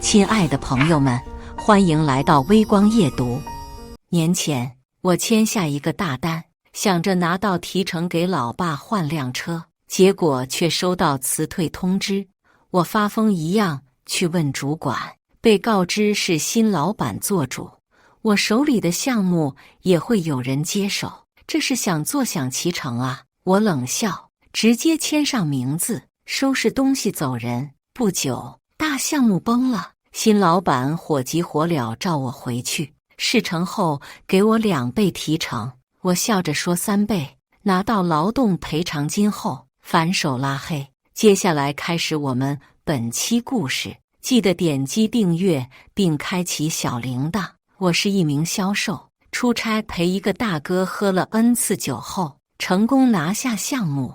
亲爱的朋友们，欢迎来到微光夜读。年前，我签下一个大单，想着拿到提成给老爸换辆车，结果却收到辞退通知。我发疯一样去问主管，被告知是新老板做主，我手里的项目也会有人接手，这是想坐享其成啊！我冷笑，直接签上名字，收拾东西走人。不久，大项目崩了，新老板火急火燎召我回去，事成后给我2倍提成。我笑着说3倍，拿到劳动赔偿金后反手拉黑。接下来开始我们本期故事，记得点击订阅并开启小铃铛。我是一名销售，出差陪一个大哥喝了 N 次酒后，成功拿下项目，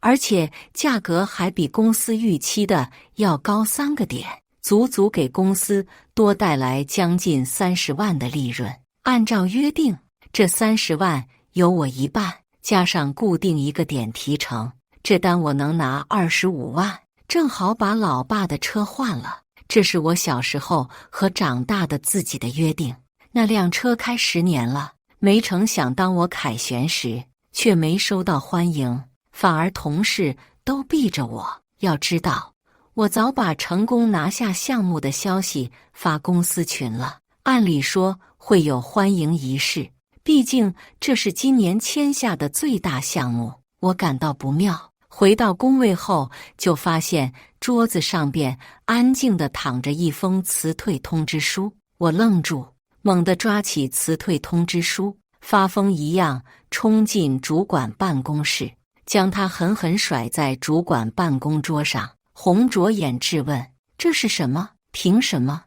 而且价格还比公司预期的要高3个点，足足给公司多带来将近30万的利润。按照约定，这30万由我一半，加上固定1个点提成，这单我能拿25万，正好把老爸的车换了。这是我小时候和长大的自己的约定。那辆车开10年了，没成想当我凯旋时，却没收到欢迎，反而同事都避着我。要知道，我早把成功拿下项目的消息发公司群了，按理说会有欢迎仪式，毕竟这是今年签下的最大项目。我感到不妙，回到工位后就发现桌子上边安静地躺着一封辞退通知书。我愣住，猛地抓起辞退通知书，发疯一样冲进主管办公室，将它狠狠甩在主管办公桌上，红着眼质问：这是什么？凭什么？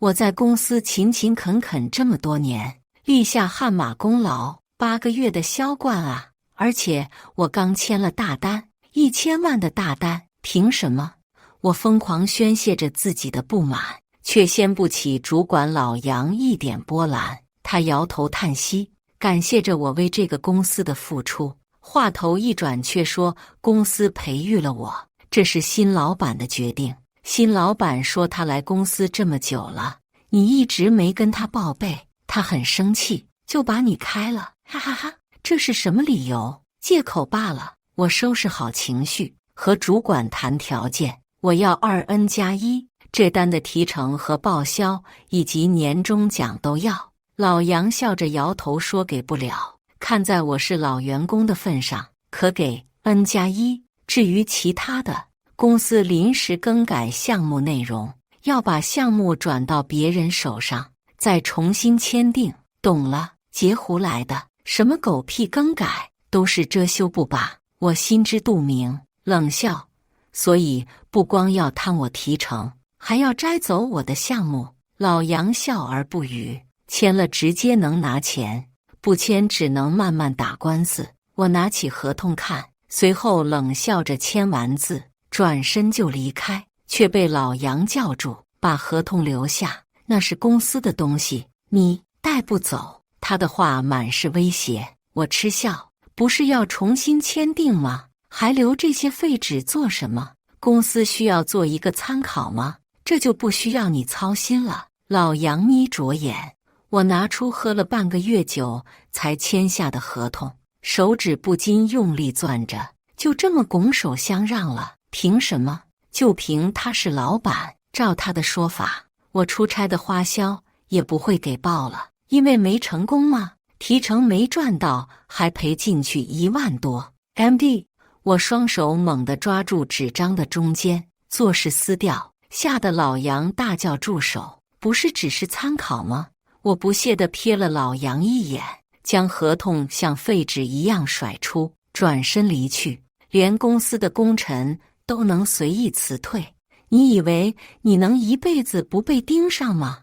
我在公司勤勤恳恳这么多年，立下汗马功劳，8个月的销冠啊！而且我刚签了大单，1000万的大单，凭什么？我疯狂宣泄着自己的不满，却掀不起主管老杨一点波澜。他摇头叹息，感谢着我为这个公司的付出，话头一转却说公司培育了我，这是新老板的决定。新老板说他来公司这么久了，你一直没跟他报备，他很生气，就把你开了。哈哈哈，这是什么理由？借口罢了。我收拾好情绪，和主管谈条件，我要2N+1，这单的提成和报销以及年终奖都要。老杨笑着摇头说给不了，看在我是老员工的份上，可给 N+1。至于其他的，公司临时更改项目内容，要把项目转到别人手上，再重新签订。懂了，截胡来的，什么狗屁更改，都是遮羞布吧。我心知肚明，冷笑，所以不光要贪我提成，还要摘走我的项目。老杨笑而不语，签了直接能拿钱，不签只能慢慢打官司。我拿起合同看，随后冷笑着签完字，转身就离开，却被老杨叫住，把合同留下，那是公司的东西，你带不走。他的话满是威胁。我嗤笑，不是要重新签订吗？还留这些废纸做什么？公司需要做一个参考吗？这就不需要你操心了。老杨眯着眼，我拿出喝了半个月酒才签下的合同，手指不禁用力攥着，就这么拱手相让了。凭什么？就凭他是老板。照他的说法，我出差的花销也不会给报了，因为没成功嘛，提成没赚到，还赔进去1万多。MD， 我双手猛地抓住纸张的中间，做事撕掉，吓得老杨大叫住手，不是只是参考吗？我不屑地瞥了老杨一眼，将合同像废纸一样甩出，转身离去。连公司的功臣都能随意辞退，你以为你能一辈子不被盯上吗？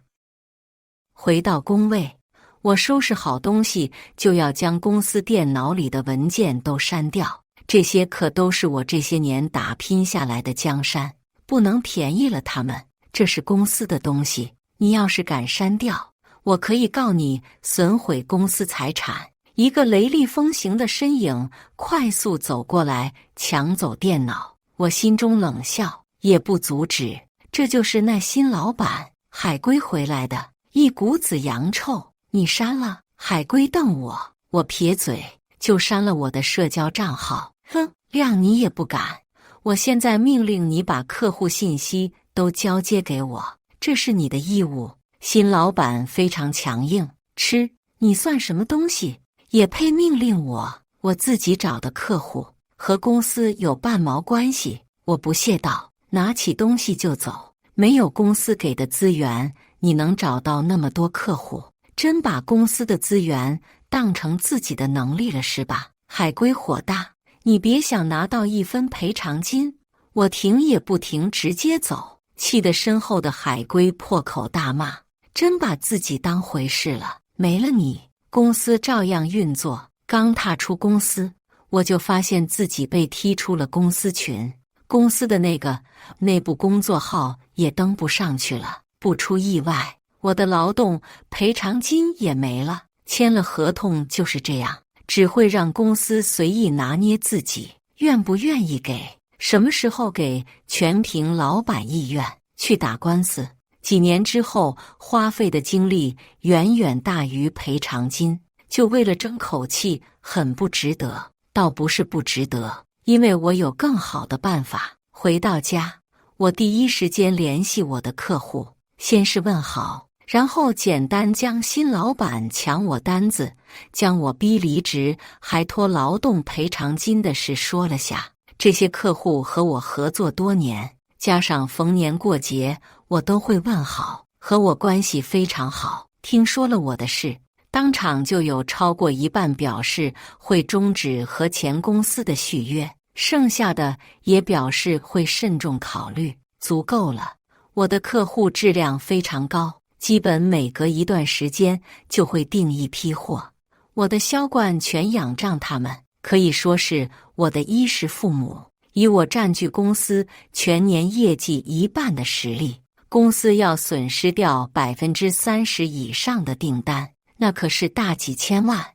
回到工位，我收拾好东西，就要将公司电脑里的文件都删掉。这些可都是我这些年打拼下来的江山，不能便宜了他们。这是公司的东西，你要是敢删掉，我可以告你损毁公司财产。一个雷厉风行的身影快速走过来，抢走电脑。我心中冷笑，也不阻止，这就是那新老板海龟回来的，一股子洋臭。你删了？海龟瞪我，我撇嘴，就删了我的社交账号。哼，谅你也不敢。我现在命令你把客户信息都交接给我，这是你的义务。新老板非常强硬，吃，你算什么东西？也配命令我？我自己找的客户，和公司有半毛关系。我不屑道，拿起东西就走。没有公司给的资源，你能找到那么多客户？真把公司的资源当成自己的能力了是吧？海龟火大，你别想拿到1分赔偿金。我停也不停，直接走，气得身后的海龟破口大骂，真把自己当回事了。没了你，公司照样运作。刚踏出公司，我就发现自己被踢出了公司群，公司的那个内部工作号也登不上去了。不出意外，我的劳动赔偿金也没了。签了合同就是这样，只会让公司随意拿捏自己愿不愿意给，什么时候给，全凭老板意愿。去打官司，几年之后花费的精力远远大于赔偿金，就为了争口气，很不值得。倒不是不值得，因为我有更好的办法。回到家，我第一时间联系我的客户，先是问好，然后简单将新老板抢我单子，将我逼离职，还拖劳动赔偿金的事说了下。这些客户和我合作多年，加上逢年过节我都会问好，和我关系非常好。听说了我的事，当场就有超过一半表示会终止和前公司的续约，剩下的也表示会慎重考虑。足够了，我的客户质量非常高，基本每隔一段时间就会订一批货，我的销冠全仰仗他们，可以说是我的衣食父母。以我占据公司全年业绩1半的实力，公司要损失掉30%以上的订单，那可是大几千万。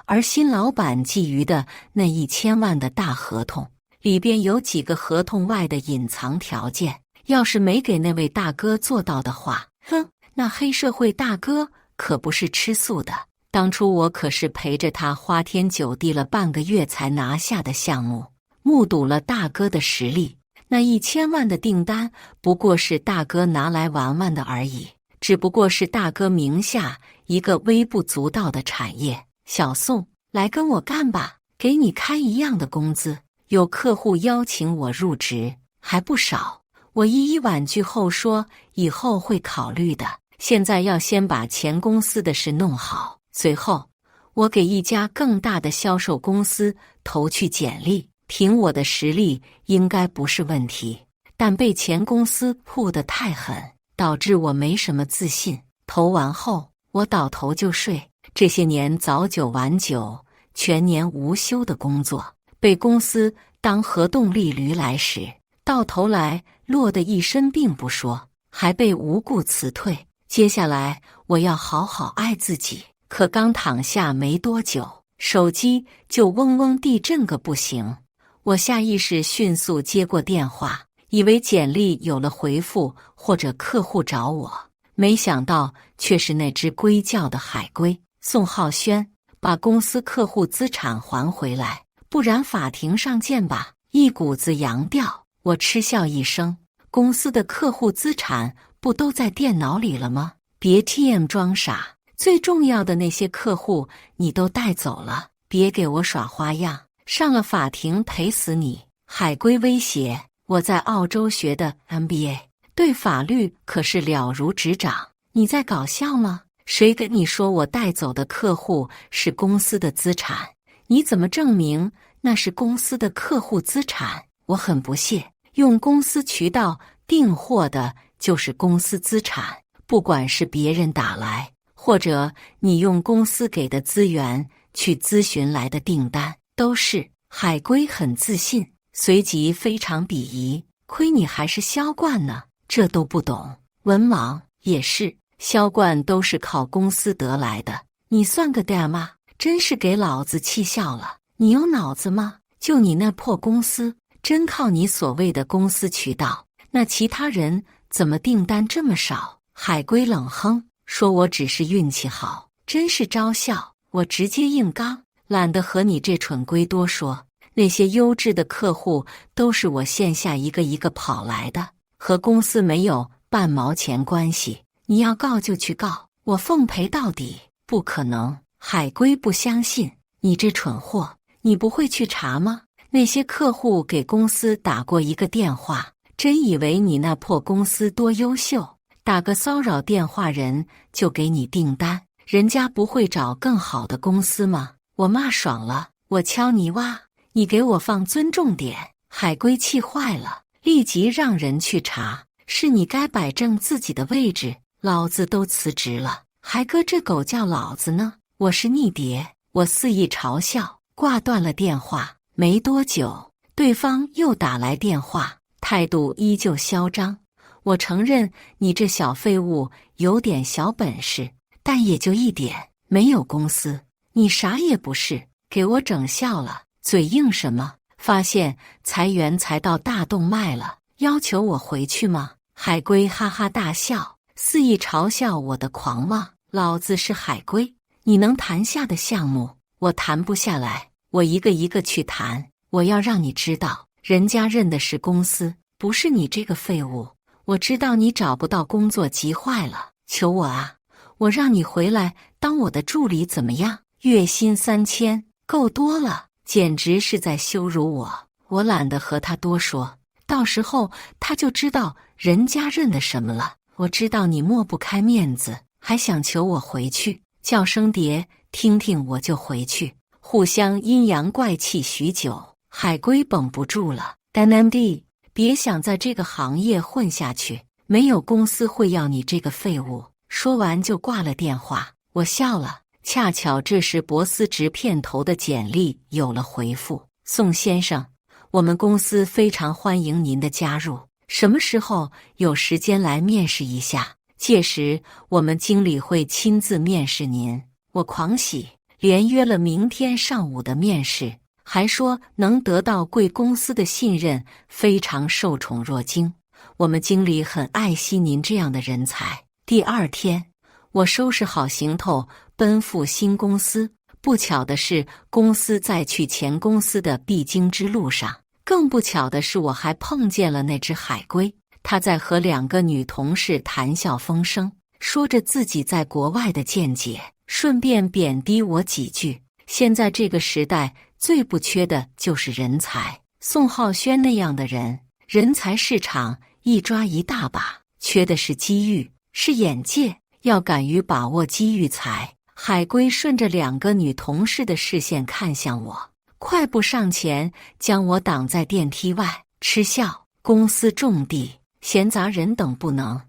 而新老板觊觎的那1000万的大合同，里边有几个合同外的隐藏条件，要是没给那位大哥做到的话，哼，那黑社会大哥可不是吃素的。当初我可是陪着他花天酒地了半个月才拿下的项目，目睹了大哥的实力。那1000万的订单不过是大哥拿来玩玩的而已，只不过是大哥名下一个微不足道的产业。小宋，来跟我干吧，给你开一样的工资。有客户邀请我入职，还不少。我一婉拒后说以后会考虑的，现在要先把前公司的事弄好。随后我给一家更大的销售公司投去简历，凭我的实力应该不是问题，但被前公司扑得太狠，导致我没什么自信。投完后我倒头就睡，这些年早九晚九全年无休的工作，被公司当核动力驴来使，到头来落得一身病不说，还被无故辞退。接下来我要好好爱自己。可刚躺下没多久，手机就嗡嗡地震个不行。我下意识迅速接过电话，以为简历有了回复或者客户找我，没想到却是那只龟叫的海龟。宋浩轩，把公司客户资产还回来，不然法庭上见吧。一股子洋调，我嗤笑一声，公司的客户资产不都在电脑里了吗？别 TM 装傻，最重要的那些客户你都带走了，别给我耍花样，上了法庭赔死你。海龟威胁，我在澳洲学的 MBA， 对法律可是了如指掌，你在搞笑吗？谁跟你说我带走的客户是公司的资产？你怎么证明那是公司的客户资产？我很不屑，用公司渠道订货的就是公司资产，不管是别人打来，或者你用公司给的资源去咨询来的订单，都是。海龟很自信，随即非常鄙夷，亏你还是销冠呢，这都不懂。文盲也是，销冠都是靠公司得来的，你算个爹吗？真是给老子气笑了。你有脑子吗？就你那破公司，真靠你所谓的公司渠道，那其他人怎么订单这么少？海龟冷哼，说我只是运气好，真是招笑。我直接硬刚，懒得和你这蠢龟多说。那些优质的客户都是我线下一个一个跑来的，和公司没有半毛钱关系。你要告就去告，我奉陪到底。不可能，海龟不相信。你这蠢货，你不会去查吗？那些客户给公司打过一个电话，真以为你那破公司多优秀，打个骚扰电话人就给你订单，人家不会找更好的公司吗？我骂爽了，我敲你哇！你给我放尊重点！海龟气坏了，立即让人去查，是你该摆正自己的位置，老子都辞职了，还搁这狗叫老子呢？我是逆蝶，我肆意嘲笑，挂断了电话。没多久，对方又打来电话，态度依旧嚣张。我承认你这小废物有点小本事，但也就一点，没有公司，你啥也不是，给我整笑了。嘴硬什么？发现裁员裁到大动脉了，要求我回去吗？海龟哈哈大笑，肆意嘲笑我的狂妄。老子是海龟，你能谈下的项目，我谈不下来，我一个一个去谈。我要让你知道，人家认的是公司，不是你这个废物。我知道你找不到工作急坏了，求我啊！我让你回来当我的助理怎么样？月薪3000，够多了。简直是在羞辱我！我懒得和他多说，到时候他就知道人家认的什么了。我知道你抹不开面子，还想求我回去，叫声爹听听我就回去。互相阴阳怪气许久，海龟绷不住了。NMD， 别想在这个行业混下去，没有公司会要你这个废物。说完就挂了电话。我笑了。恰巧这时博思直片头的简历有了回复。宋先生，我们公司非常欢迎您的加入，什么时候有时间来面试一下？届时我们经理会亲自面试您。我狂喜，连约了明天上午的面试，还说能得到贵公司的信任，非常受宠若惊。我们经理很爱惜您这样的人才。第二天，我收拾好行头奔赴新公司。不巧的是，公司在去前公司的必经之路上。更不巧的是，我还碰见了那只海龟。他在和2个女同事谈笑风生，说着自己在国外的见解，顺便贬低我几句。现在这个时代最不缺的就是人才，宋浩轩那样的人，人才市场一抓一大把，缺的是机遇，是眼界。要敢于把握机遇才。海龟顺着2个女同事的视线看向我，快步上前将我挡在电梯外，嗤笑：公司重地，闲杂人等不能。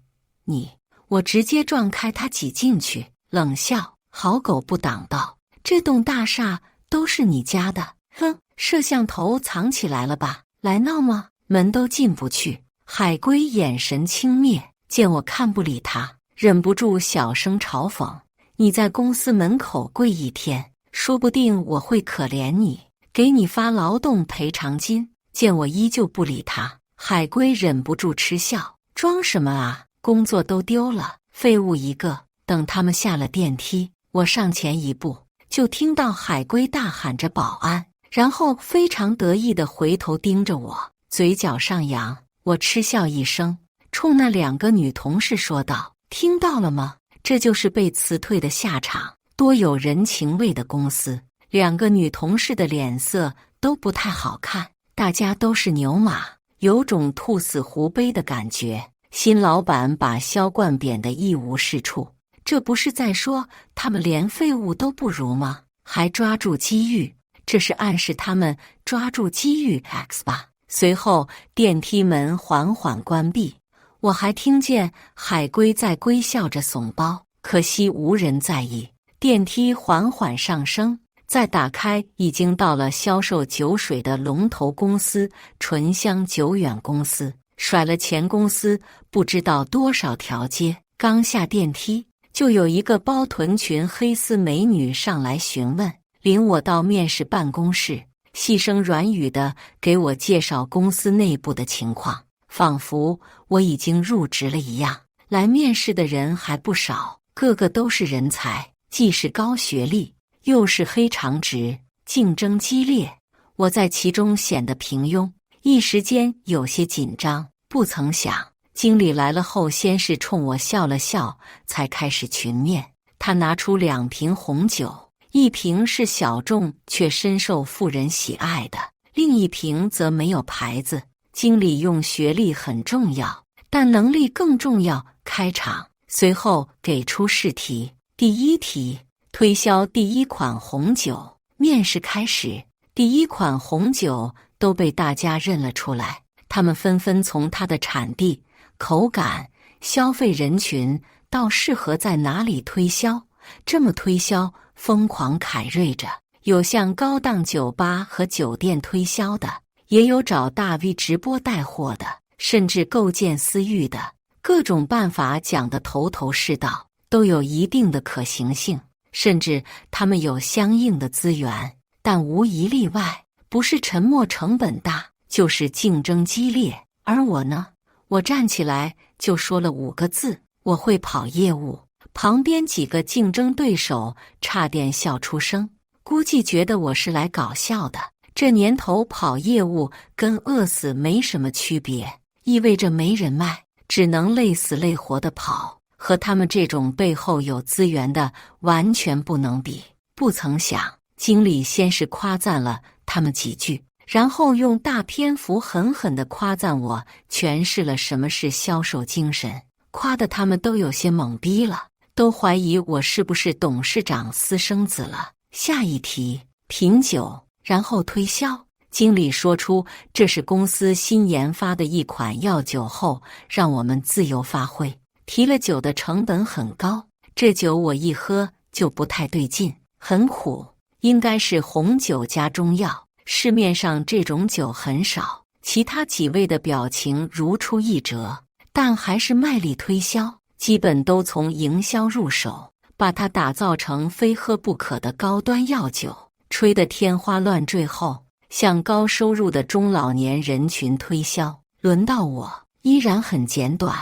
我直接撞开他挤进去，冷笑：好狗不挡道，这栋大厦都是你家的？哼，摄像头藏起来了吧？来闹吗？门都进不去。海龟眼神轻蔑，见我看不理他，忍不住小声嘲讽：你在公司门口跪1天，说不定我会可怜你，给你发劳动赔偿金。见我依旧不理他，海龟忍不住嗤笑：装什么啊？工作都丢了，废物一个。等他们下了电梯，我上前1步，就听到海龟大喊着保安，然后非常得意地回头盯着我，嘴角上扬。我嗤笑一声，冲那2个女同事说道：听到了吗？这就是被辞退的下场。多有人情味的公司。2个女同事的脸色都不太好看，大家都是牛马，有种兔死狐悲的感觉。新老板把萧冠贬得一无是处，这不是在说他们连废物都不如吗？还抓住机遇，这是暗示他们抓住机遇 X 吧。随后电梯门缓缓关闭，我还听见海龟在龟笑着耸包，可惜无人在意。电梯缓缓上升，再打开，已经到了销售酒水的龙头公司醇香久远公司，甩了前公司不知道多少条街。刚下电梯，就有一个包臀裙黑丝美女上来询问，领我到面试办公室，细声软语地给我介绍公司内部的情况。仿佛我已经入职了一样。来面试的人还不少，个个都是人才，既是高学历，又是黑长直，竞争激烈。我在其中显得平庸，一时间有些紧张。不曾想，经理来了后，先是冲我笑了笑，才开始群面。他拿出2瓶红酒，一瓶是小众却深受富人喜爱的，另一瓶则没有牌子。经理用学历很重要，但能力更重要。开场，随后给出试题。第一题，推销第一款红酒。面试开始，第一款红酒都被大家认了出来，他们纷纷从它的产地、口感、消费人群到适合在哪里推销，这么推销疯狂凯瑞着。有向高档酒吧和酒店推销的，也有找大 V 直播带货的，甚至构建私域的。各种办法讲得头头是道，都有一定的可行性，甚至他们有相应的资源，但无一例外，不是沉没成本大，就是竞争激烈。而我呢，我站起来就说了5个字：我会跑业务。旁边几个竞争对手差点笑出声，估计觉得我是来搞笑的。这年头跑业务跟饿死没什么区别，意味着没人脉，只能累死累活的跑，和他们这种背后有资源的完全不能比。不曾想，经理先是夸赞了他们几句，然后用大篇幅狠狠地夸赞我，诠释了什么是销售精神，夸得他们都有些懵逼了，都怀疑我是不是董事长私生子了。下一题，品酒，然后推销。经理说出这是公司新研发的一款药酒后，让我们自由发挥。提了酒的成本很高，这酒我一喝就不太对劲，很苦，应该是红酒加中药，市面上这种酒很少。其他几位的表情如出一辙，但还是卖力推销，基本都从营销入手，把它打造成非喝不可的高端药酒，吹得天花乱坠后，向高收入的中老年人群推销。轮到我，依然很简短。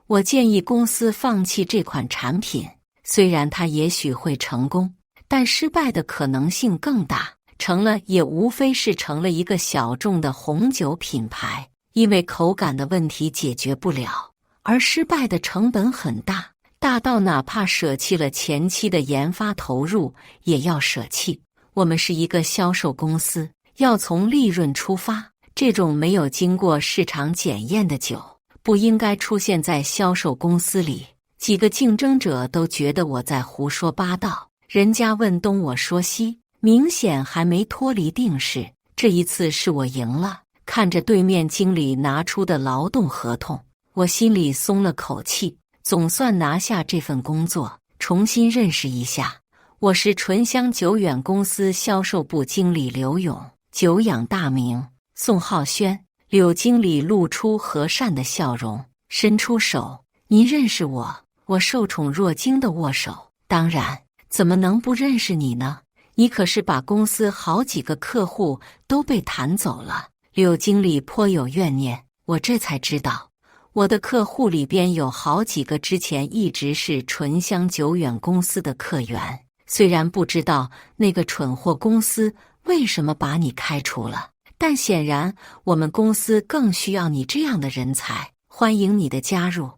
我建议公司放弃这款产品，虽然它也许会成功，但失败的可能性更大，成了也无非是成了一个小众的红酒品牌，因为口感的问题解决不了，而失败的成本很大，大到哪怕舍弃了前期的研发投入也要舍弃。我们是一个销售公司，要从利润出发，这种没有经过市场检验的酒不应该出现在销售公司里。几个竞争者都觉得我在胡说八道，人家问东我说西，明显还没脱离定势。这一次是我赢了，看着对面经理拿出的劳动合同，我心里松了口气，总算拿下这份工作。重新认识一下，我是醇香久远公司销售部经理刘勇，久仰大名。宋浩轩。柳经理露出和善的笑容，伸出手：您认识我？我受宠若惊的握手。当然，怎么能不认识你呢？你可是把公司好几个客户都被弹走了。柳经理颇有怨念，我这才知道，我的客户里边有好几个之前一直是醇香久远公司的客源，虽然不知道那个蠢货公司为什么把你开除了，但显然我们公司更需要你这样的人才，欢迎你的加入。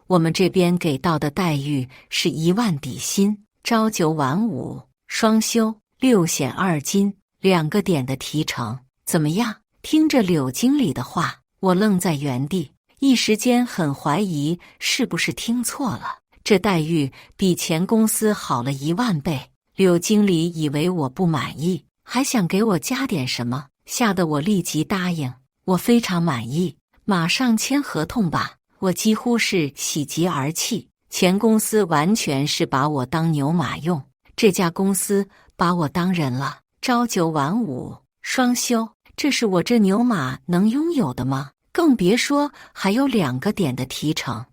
我们这边给到的待遇是1万底薪，朝9晚5，双休，6险2金，2个点的提成，怎么样？听着柳经理的话，我愣在原地，一时间很怀疑是不是听错了。这待遇比前公司好了1万倍。柳经理以为我不满意，还想给我加点什么，吓得我立即答应，我非常满意，马上签合同吧。我几乎是喜极而泣，前公司完全是把我当牛马用，这家公司把我当人了。朝9晚5，双休，这是我这牛马能拥有的吗？更别说还有2个点的提成，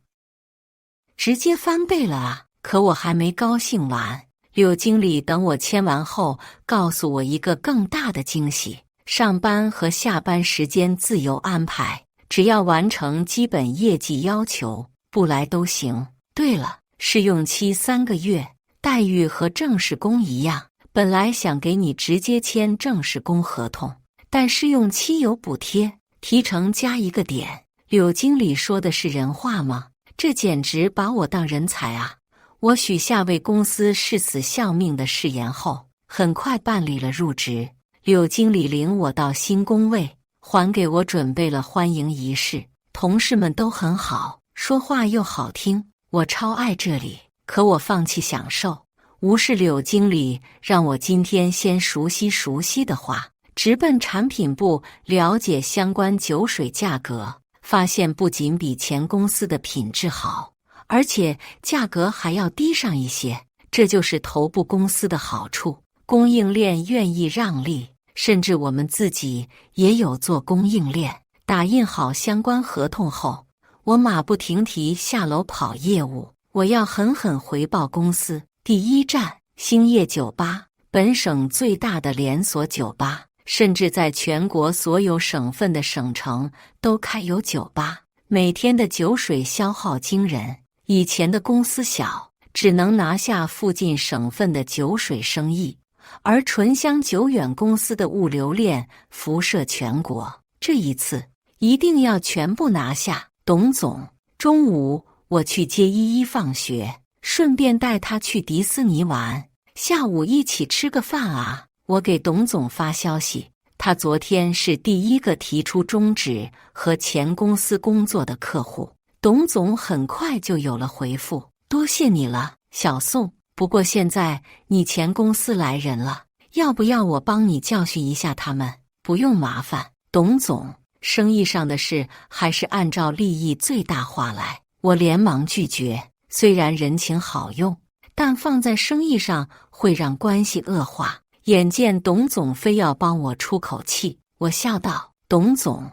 直接翻倍了啊！可我还没高兴完，柳经理等我签完后，告诉我一个更大的惊喜：上班和下班时间自由安排，只要完成基本业绩要求，不来都行。对了，试用期3个月，待遇和正式工一样。本来想给你直接签正式工合同，但试用期有补贴，提成加1个点。柳经理说的是人话吗？这简直把我当人才啊！我许下为公司誓死效命的誓言后，很快办理了入职。柳经理领我到新工位，还给我准备了欢迎仪式。同事们都很好，说话又好听，我超爱这里。可我放弃享受，无视柳经理让我今天先熟悉的话，直奔产品部了解相关酒水价格。发现不仅比前公司的品质好，而且价格还要低上一些。这就是头部公司的好处，供应链愿意让利，甚至我们自己也有做供应链。打印好相关合同后，我马不停蹄下楼跑业务。我要狠狠回报公司。第一站，兴业酒吧，本省最大的连锁酒吧。甚至在全国所有省份的省城都开有酒吧，每天的酒水消耗惊人。以前的公司小，只能拿下附近省份的酒水生意，而醇香久远公司的物流链辐射全国。这一次一定要全部拿下。董总，中午我去接依依放学，顺便带她去迪士尼玩，下午一起吃个饭啊。我给董总发消息，他昨天是第一个提出终止和前公司工作的客户。董总很快就有了回复，多谢你了，小宋。不过现在你前公司来人了，要不要我帮你教训一下他们？不用麻烦，董总，生意上的事还是按照利益最大化来。我连忙拒绝，虽然人情好用，但放在生意上会让关系恶化。眼见董总非要帮我出口气，我笑道：董总，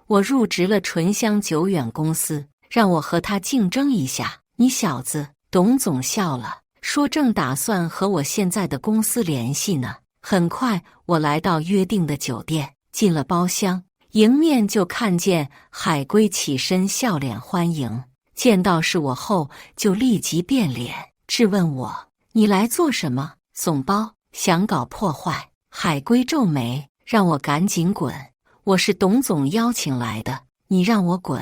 我入职了醇香久远公司，让我和他竞争一下。你小子。董总笑了，说正打算和我现在的公司联系呢。很快我来到约定的酒店，进了包厢，迎面就看见海龟起身笑脸欢迎，见到是我后就立即变脸，质问我：你来做什么？怂包，想搞破坏？海龟皱眉，让我赶紧滚。我是董总邀请来的，你让我滚，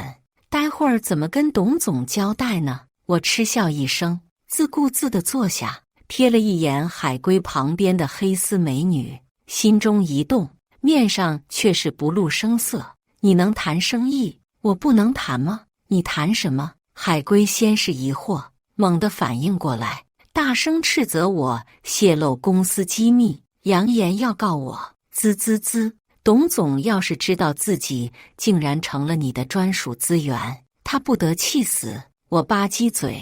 待会儿怎么跟董总交代呢？我嗤笑一声，自顾自地坐下，瞥了一眼海龟旁边的黑丝美女，心中一动，面上却是不露声色。你能谈生意，我不能谈吗？你谈什么？海龟先是疑惑，猛地反应过来，大声斥责我泄露公司机密，扬言要告我。滋滋滋！董总要是知道自己竟然成了你的专属资源，他不得气死。我吧唧嘴，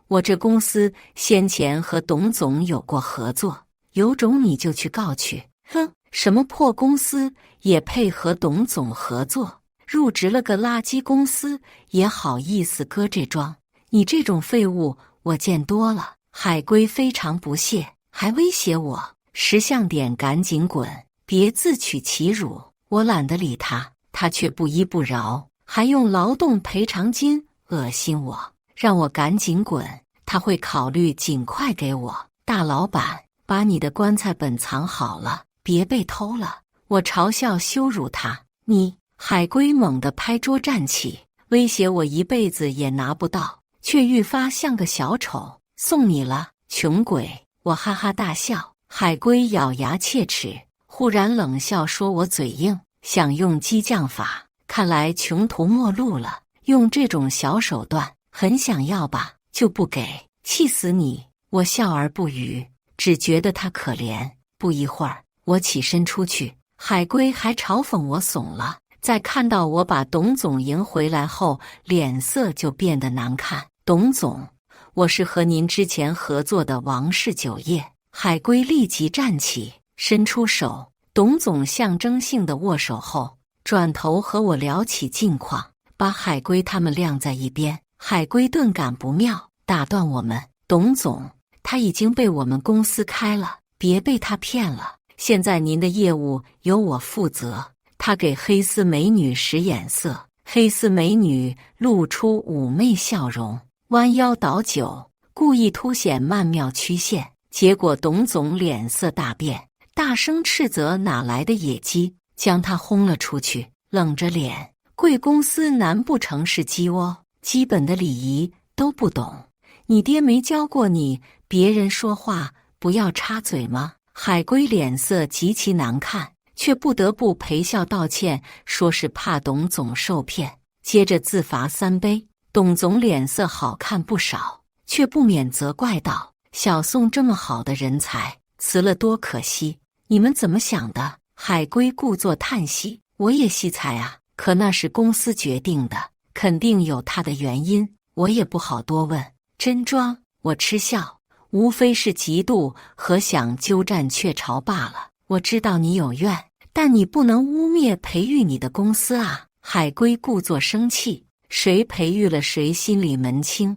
我这公司先前和董总有过合作，有种你就去告去。哼，什么破公司也配和董总合作？入职了个垃圾公司也好意思搁这桩？你这种废物我见多了。海龟非常不屑，还威胁我识相点，赶紧滚，别自取其辱。我懒得理他，他却不依不饶，还用劳动赔偿金恶心我，让我赶紧滚，他会考虑尽快给我。大老板，把你的棺材本藏好了，别被偷了。我嘲笑羞辱他。你！海龟猛地拍桌站起，威胁我一辈子也拿不到，却愈发像个小丑。送你了，穷鬼！我哈哈大笑。海龟咬牙切齿，忽然冷笑说我嘴硬，想用激将法，看来穷途末路了。用这种小手段，很想要吧，就不给，气死你！我笑而不语，只觉得他可怜。不一会儿，我起身出去，海龟还嘲讽我怂了。在看到我把董总迎回来后，脸色就变得难看。董总，我是和您之前合作的王氏酒业。海龟立即站起，伸出手。董总象征性的握手后，转头和我聊起近况，把海龟他们晾在一边。海龟顿感不妙，打断我们：董总，他已经被我们公司开了，别被他骗了。现在您的业务由我负责。他给黑丝美女使眼色，黑丝美女露出妩媚笑容，弯腰倒酒，故意凸显曼妙曲线。结果董总脸色大变，大声斥责哪来的野鸡，将他轰了出去。冷着脸，贵公司难不成是鸡窝？基本的礼仪都不懂？你爹没教过你，别人说话不要插嘴吗？海龟脸色极其难看，却不得不陪笑道歉，说是怕董总受骗，接着自罚3杯。董总脸色好看不少，却不免责怪道：小宋这么好的人才，辞了多可惜。你们怎么想的？海龟故作叹息：我也惜才啊，可那是公司决定的，肯定有他的原因，我也不好多问。真装，我嗤笑，无非是嫉妒和想鸠占鹊巢罢了。我知道你有怨，但你不能污蔑培育你的公司啊！海龟故作生气，谁培育了谁心里门清。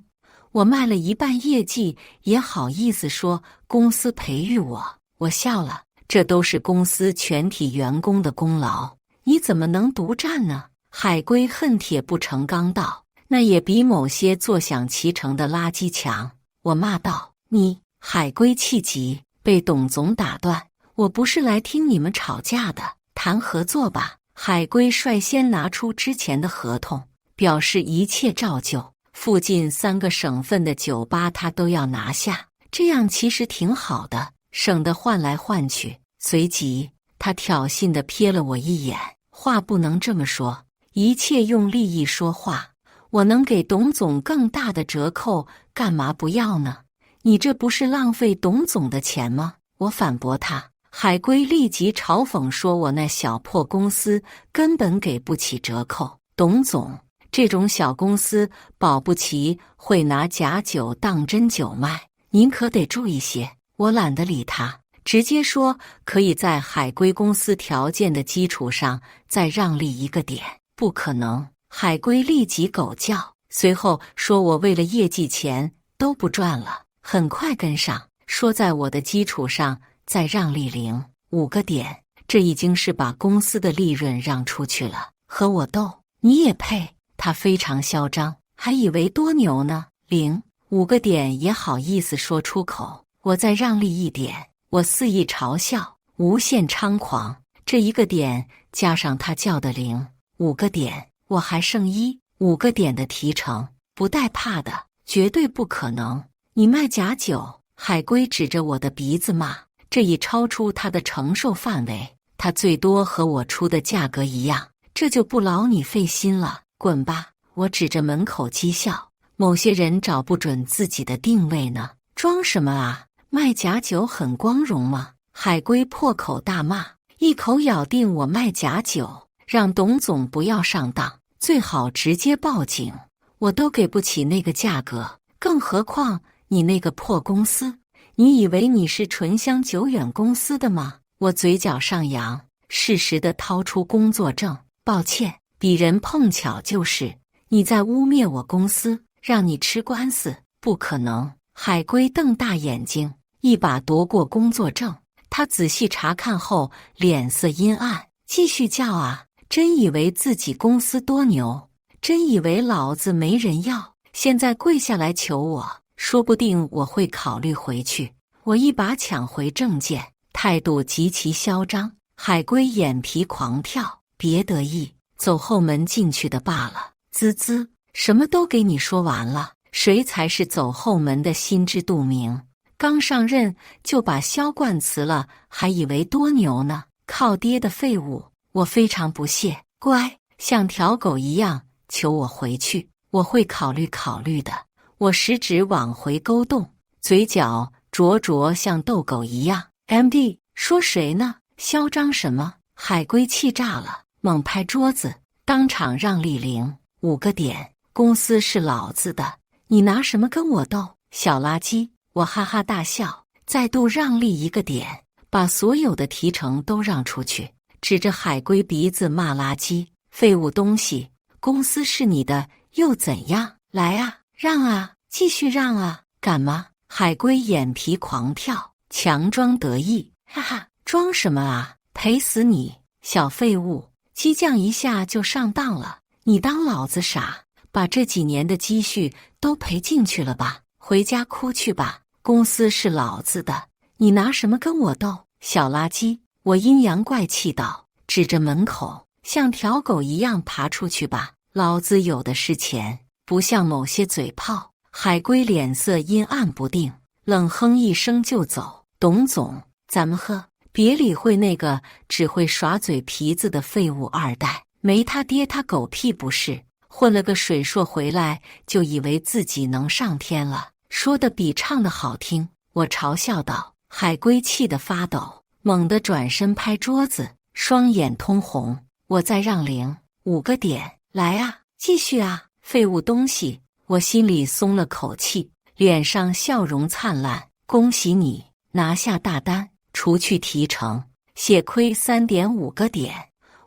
我卖了一半业绩，也好意思说公司培育我？我笑了，这都是公司全体员工的功劳，你怎么能独占呢？海龟恨铁不成钢道：那也比某些坐享其成的垃圾强。我骂道：你！海龟气急，被董总打断：我不是来听你们吵架的，谈合作吧。海龟率先拿出之前的合同，表示一切照旧，附近3个省份的酒吧他都要拿下，这样其实挺好的，省得换来换去。随即他挑衅地瞥了我一眼：话不能这么说，一切用利益说话，我能给董总更大的折扣，干嘛不要呢？你这不是浪费董总的钱吗？我反驳他。海龟立即嘲讽说：我那小破公司根本给不起折扣，董总这种小公司保不齐会拿假酒当真酒卖，您可得注意些。我懒得理他，直接说可以在海龟公司条件的基础上再让利1个点。不可能！海龟立即狗叫，随后说我为了业绩钱都不赚了。很快跟上，说在我的基础上再让利0.5个点，这已经是把公司的利润让出去了。和我斗，你也配？他非常嚣张，还以为多牛呢，0.5个点也好意思说出口。我再让利1点，我肆意嘲笑，无限猖狂。这1个点加上他叫的0.5个点，我还剩1.5个点的提成，不带怕的，绝对不可能！你卖假酒！海龟指着我的鼻子骂，这已超出他的承受范围，他最多和我出的价格一样，这就不劳你费心了，滚吧！我指着门口讥笑，某些人找不准自己的定位呢，装什么啊？卖假酒很光荣吗？海龟破口大骂，一口咬定我卖假酒，让董总不要上当，最好直接报警。我都给不起那个价格，更何况你那个破公司？你以为你是醇香久远公司的吗？我嘴角上扬，适时地掏出工作证。抱歉，鄙人碰巧就是。你在污蔑我公司，让你吃官司？不可能！海龟瞪大眼睛，一把夺过工作证。他仔细查看后，脸色阴暗，继续叫啊！真以为自己公司多牛？真以为老子没人要？现在跪下来求我，说不定我会考虑回去。我一把抢回证件，态度极其嚣张。海龟眼皮狂跳，别得意，走后门进去的罢了。滋滋，什么都给你说完了，谁才是走后门的心知肚明？刚上任就把萧冠辞了，还以为多牛呢？靠爹的废物！我非常不屑，乖，像条狗一样求我回去，我会考虑考虑的。我食指往回勾动，嘴角灼灼像逗狗一样。MD 说谁呢？嚣张什么？海龟气炸了，猛拍桌子，当场让利0.5个点。公司是老子的，你拿什么跟我斗？小垃圾！我哈哈大笑，再度让利1个点，把所有的提成都让出去，指着海龟鼻子骂垃圾、废物东西。公司是你的又怎样？来啊，让啊，继续让啊，敢吗？海龟眼皮狂跳，强装得意，哈哈，装什么啊？赔死你，小废物！激将一下就上当了，你当老子傻？把这几年的积蓄都赔进去了吧？回家哭去吧！公司是老子的，你拿什么跟我斗？小垃圾！我阴阳怪气道，指着门口，像条狗一样爬出去吧！老子有的是钱，不像某些嘴炮。海龟脸色阴暗不定，冷哼一声就走。董总，咱们喝，别理会那个只会耍嘴皮子的废物二代，没他爹他狗屁不是。混了个水硕回来，就以为自己能上天了，说的比唱的好听。我嘲笑道。海龟气得发抖，猛地转身拍桌子，双眼通红。我再让0.5个点，来啊，继续啊，废物东西！我心里松了口气，脸上笑容灿烂。恭喜你拿下大单，除去提成，血亏3.5个点。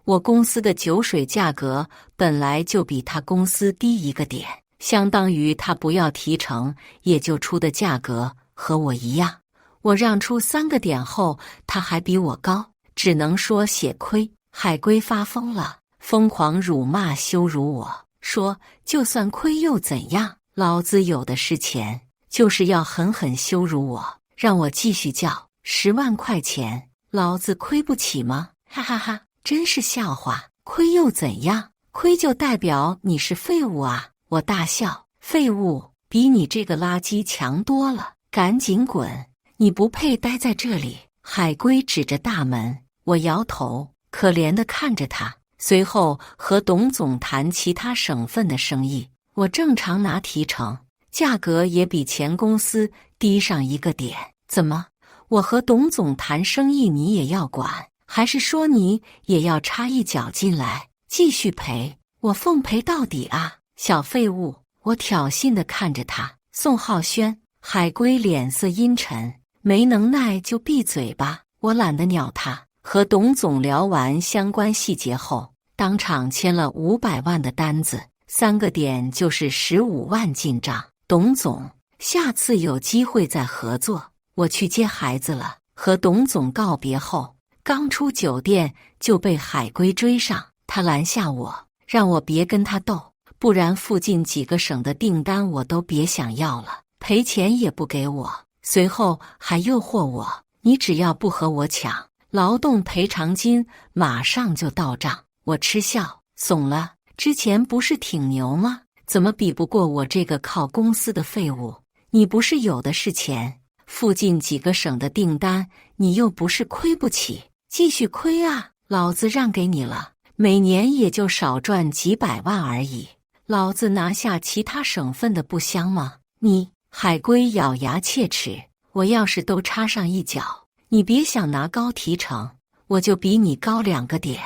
我公司的酒水价格本来就比他公司低1个点，相当于他不要提成也就出的价格和我一样。我让出3个点后，他还比我高，只能说血亏。海龟发疯了，疯狂辱骂羞辱我，说就算亏又怎样？老子有的是钱，就是要狠狠羞辱我，让我继续叫10万块钱，老子亏不起吗？哈哈哈！真是笑话，亏又怎样？亏就代表你是废物啊！我大笑，废物比你这个垃圾强多了，赶紧滚！你不配待在这里。海龟指着大门，我摇头，可怜地看着他。随后和董总谈其他省份的生意，我正常拿提成，价格也比前公司低上1个点。怎么？我和董总谈生意你也要管？还是说你也要插一脚进来，继续赔？我奉陪到底啊，小废物！我挑衅地看着他。宋浩轩，海龟脸色阴沉，没能耐就闭嘴吧。我懒得鸟他。和董总聊完相关细节后，当场签了500万的单子，3个点就是15万进账。董总，下次有机会再合作。我去接孩子了。和董总告别后，刚出酒店就被海龟追上，他拦下我，让我别跟他斗，不然附近几个省的订单我都别想要了，赔钱也不给我。随后还诱惑我，你只要不和我抢，劳动赔偿金马上就到账。我嗤笑，怂了，之前不是挺牛吗？怎么比不过我这个靠公司的废物？你不是有的是钱，附近几个省的订单你又不是亏不起，继续亏啊！老子让给你了，每年也就少赚几百万而已，老子拿下其他省份的不香吗？你，海龟咬牙切齿，我要是都插上一脚，你别想拿高提成，我就比你高2个点，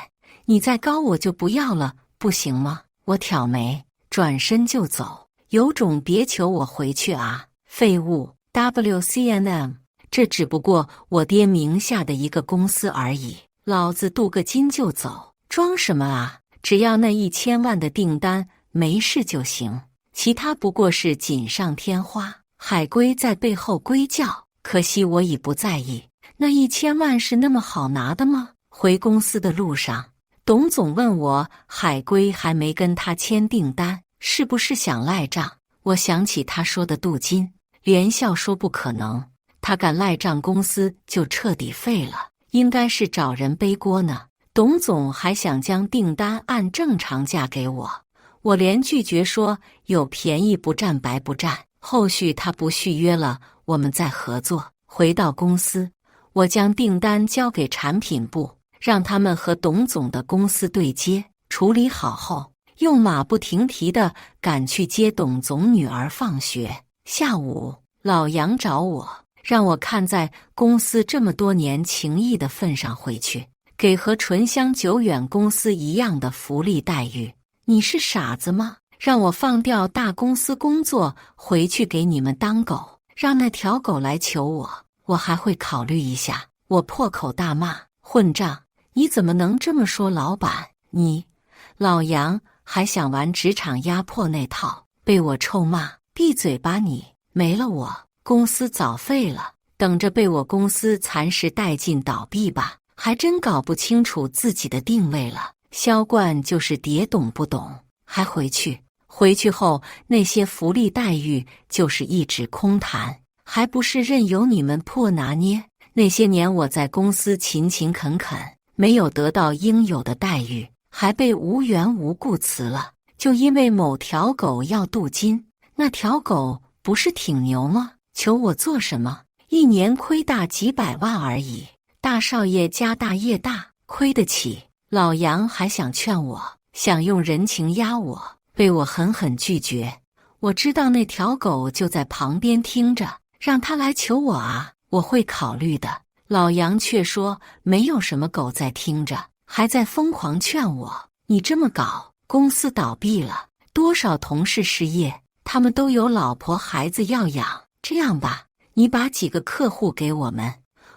你再高我就不要了，不行吗？我挑眉，转身就走，有种别求我回去啊，废物！ WCNM， 这只不过我爹名下的一个公司而已，老子镀个金就走，装什么啊？只要那1000万的订单没事就行，其他不过是锦上添花。海龟在背后龟叫，可惜我已不在意。那1000万是那么好拿的吗？回公司的路上，董总问我海龟还没跟他签订单，是不是想赖账？我想起他说的镀金，连笑说不可能，他敢赖账，公司就彻底废了，应该是找人背锅呢。董总还想将订单按正常价给我，我连拒绝说有便宜不占白不占。后续他不续约了，我们再合作。回到公司，我将订单交给产品部，让他们和董总的公司对接，处理好后，又马不停蹄地赶去接董总女儿放学。下午，老杨找我，让我看在公司这么多年情谊的份上回去，给和醇香久远公司一样的福利待遇。你是傻子吗？让我放掉大公司工作回去给你们当狗，让那条狗来求我，我还会考虑一下。我破口大骂，混账！你怎么能这么说老板？你，老杨还想玩职场压迫那套，被我臭骂，闭嘴吧你！没了我，公司早废了，等着被我公司蚕食殆尽倒闭吧！还真搞不清楚自己的定位了。销冠就是爹懂不懂？还回去？回去后那些福利待遇就是一纸空谈，还不是任由你们破拿捏？那些年我在公司勤勤恳恳，没有得到应有的待遇，还被无缘无故辞了，就因为某条狗要镀金。那条狗不是挺牛吗？求我做什么？一年亏大几百万而已，大少爷家大业大，亏得起。老杨还想劝我，想用人情压我，被我狠狠拒绝。我知道那条狗就在旁边听着，让他来求我啊，我会考虑的。老杨却说没有什么狗在听着，还在疯狂劝我，你这么搞，公司倒闭了，多少同事失业，他们都有老婆孩子要养。这样吧，你把几个客户给我们，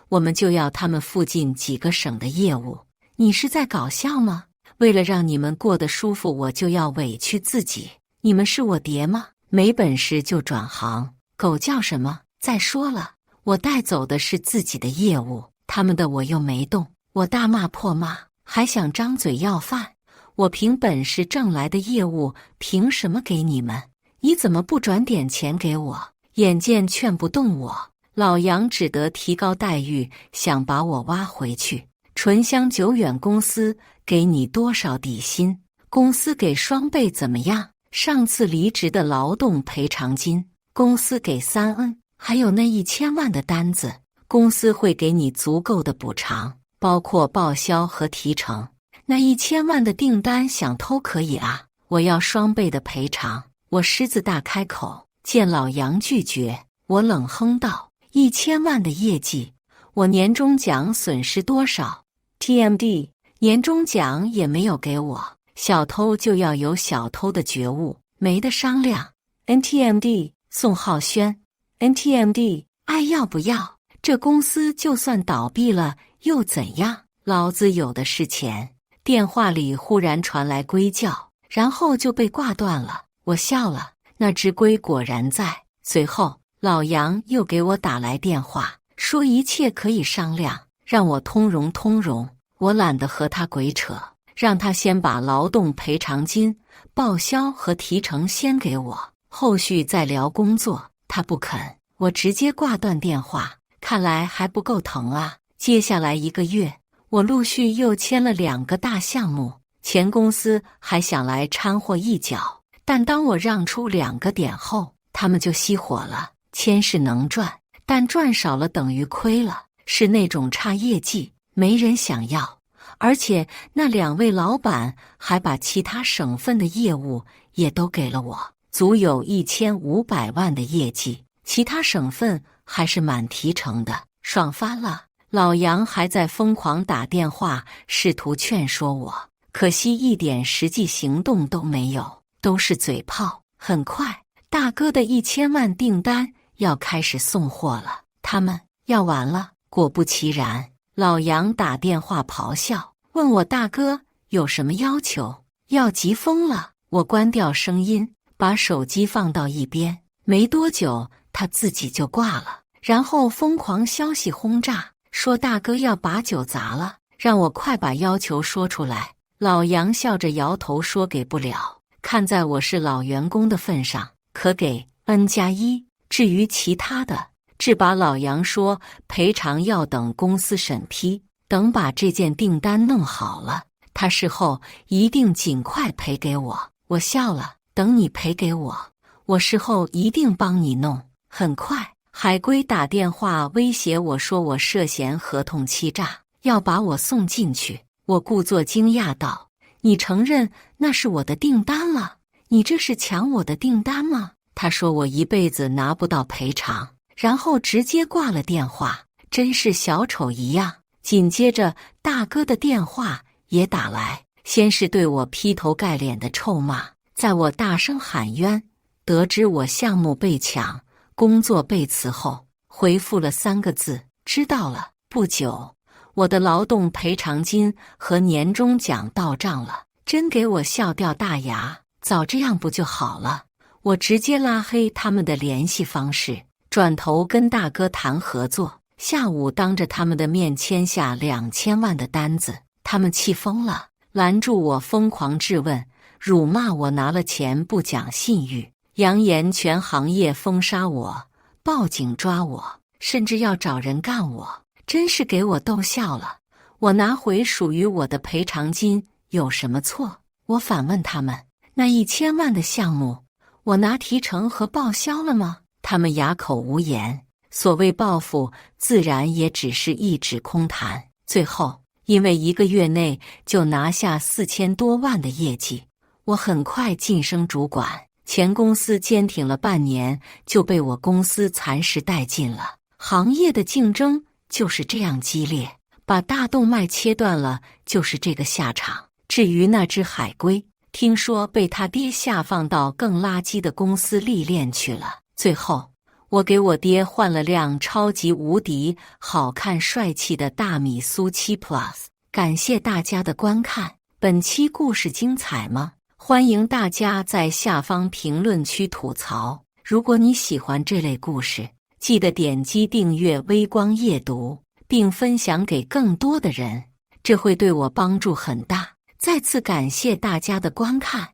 我们就要他们附近几个省的业务。你是在搞笑吗？为了让你们过得舒服，我就要委屈自己？你们是我爹吗？没本事就转行，狗叫什么？再说了，我带走的是自己的业务，他们的我又没动。我大骂破骂，还想张嘴要饭？我凭本事挣来的业务，凭什么给你们？你怎么不转点钱给我？眼见劝不动我，老杨只得提高待遇，想把我挖回去。醇香久远公司给你多少底薪？公司给双倍怎么样？上次离职的劳动赔偿金，公司给3N，还有那1000万的单子，公司会给你足够的补偿，包括报销和提成。那1000万的订单想偷可以啊，我要双倍的赔偿。我狮子大开口，见老杨拒绝，我冷哼道：1000万的业绩，我年终奖损失多少 ？TMD， 年终奖也没有给我。小偷就要有小偷的觉悟，没得商量。NTMD， 宋浩轩 ，NTMD， 爱要不要？这公司就算倒闭了又怎样？老子有的是钱。电话里忽然传来龟叫，然后就被挂断了。我笑了，那只龟果然在。随后，老杨又给我打来电话，说一切可以商量，让我通融通融。我懒得和他鬼扯。让他先把劳动赔偿金、报销和提成先给我，后续再聊工作。他不肯，我直接挂断电话。看来还不够疼啊！接下来1个月，我陆续又签了2个大项目，前公司还想来掺和一脚，但当我让出2个点后，他们就熄火了。签是能赚，但赚少了等于亏了，是那种差业绩，没人想要。而且那2位老板还把其他省份的业务也都给了我，足有1500万的业绩，其他省份还是满提成的，爽翻了。老杨还在疯狂打电话，试图劝说我，可惜一点实际行动都没有，都是嘴炮。很快，大哥的1000万订单要开始送货了，他们要完了。果不其然，老杨打电话咆哮，问我大哥有什么要求，要急疯了。我关掉声音，把手机放到一边。没多久，他自己就挂了，然后疯狂消息轰炸，说大哥要把酒砸了，让我快把要求说出来。老杨笑着摇头说给不了，看在我是老员工的份上，可给 N+1。至于其他的，只把老杨说赔偿要等公司审批，等把这件订单弄好了，他事后一定尽快赔给我。我笑了，等你赔给我，我事后一定帮你弄。很快，海归打电话威胁我说我涉嫌合同欺诈，要把我送进去。我故作惊讶道：你承认那是我的订单了？你这是抢我的订单吗？他说我一辈子拿不到赔偿，然后直接挂了电话，真是小丑一样。紧接着大哥的电话也打来，先是对我劈头盖脸的臭骂，在我大声喊冤，得知我项目被抢，工作被辞后，回复了3个字：知道了。不久，我的劳动赔偿金和年终奖到账了，真给我笑掉大牙。早这样不就好了？我直接拉黑他们的联系方式，转头跟大哥谈合作。下午当着他们的面签下2000万的单子，他们气疯了，拦住我疯狂质问：辱骂我拿了钱不讲信誉，扬言全行业封杀我，报警抓我，甚至要找人干我，真是给我逗笑了。我拿回属于我的赔偿金有什么错？我反问他们，那1000万的项目，我拿提成和报销了吗？他们哑口无言。所谓报复，自然也只是一纸空谈。最后，因为1个月内就拿下4000多万的业绩，我很快晋升主管。前公司坚挺了半年，就被我公司蚕食殆尽了。行业的竞争就是这样激烈，把大动脉切断了，就是这个下场。至于那只海龟，听说被他爹下放到更垃圾的公司历练去了。最后，我给我爹换了辆超级无敌好看帅气的大米苏7 Plus。感谢大家的观看，本期故事精彩吗？欢迎大家在下方评论区吐槽。如果你喜欢这类故事，记得点击订阅微光夜读，并分享给更多的人，这会对我帮助很大。再次感谢大家的观看。